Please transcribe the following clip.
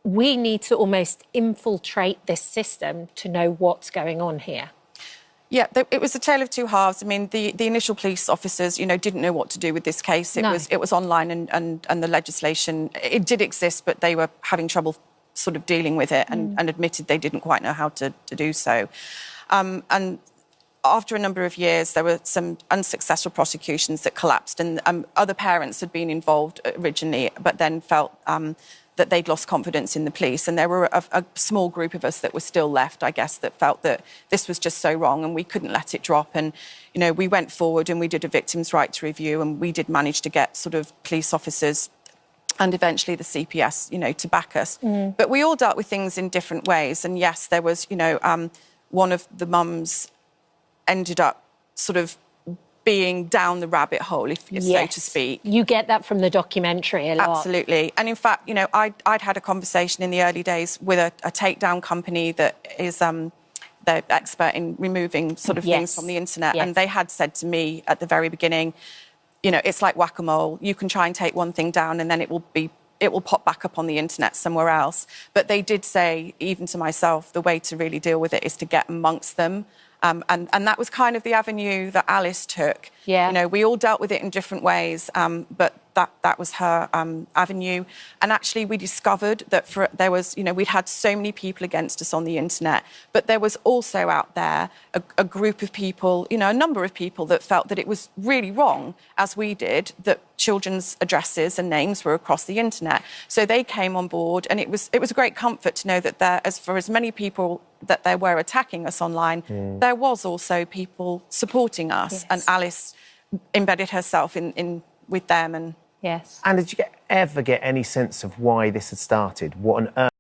we need to almost infiltrate this system to know what's going on here. Yeah, it was a tale of two halves. I mean, the initial police officers, didn't know what to do with this case. It was online and the legislation, it did exist, but they were having trouble sort of dealing with it and admitted they didn't quite know how to do so. And after a number of years, there were some unsuccessful prosecutions that collapsed, and other parents had been involved originally, but then felt that they'd lost confidence in the police. And there were a small group of us that were still left, I guess, that felt that this was just so wrong and we couldn't let it drop. And, we went forward and we did a victims' rights review, and we did manage to get sort of police officers and eventually the CPS, to back us. But we all dealt with things in different ways. And yes, there was, one of the mums ended up sort of being down the rabbit hole, so to speak. You get that from the documentary a lot. Absolutely. And in fact, I'd had a conversation in the early days with a takedown company that is they're expert in removing sort of things from the internet. And they had said to me at the very beginning, it's like whack-a-mole. You can try and take one thing down and then it will pop back up on the internet somewhere else. But they did say, even to myself, the way to really deal with it is to get amongst them. And that was kind of the avenue that Alice took. Yeah. We all dealt with it in different ways, but that was her avenue. And actually, we discovered that there was, we'd had so many people against us on the internet, but there was also out there a group of people, a number of people that felt that it was really wrong, as we did, that children's addresses and names were across the internet. So they came on board, and it was a great comfort to know that for as many people that there were attacking us online, there was also people supporting us, and Alice embedded herself in with them. And And did you ever get any sense of why this had started? What on earth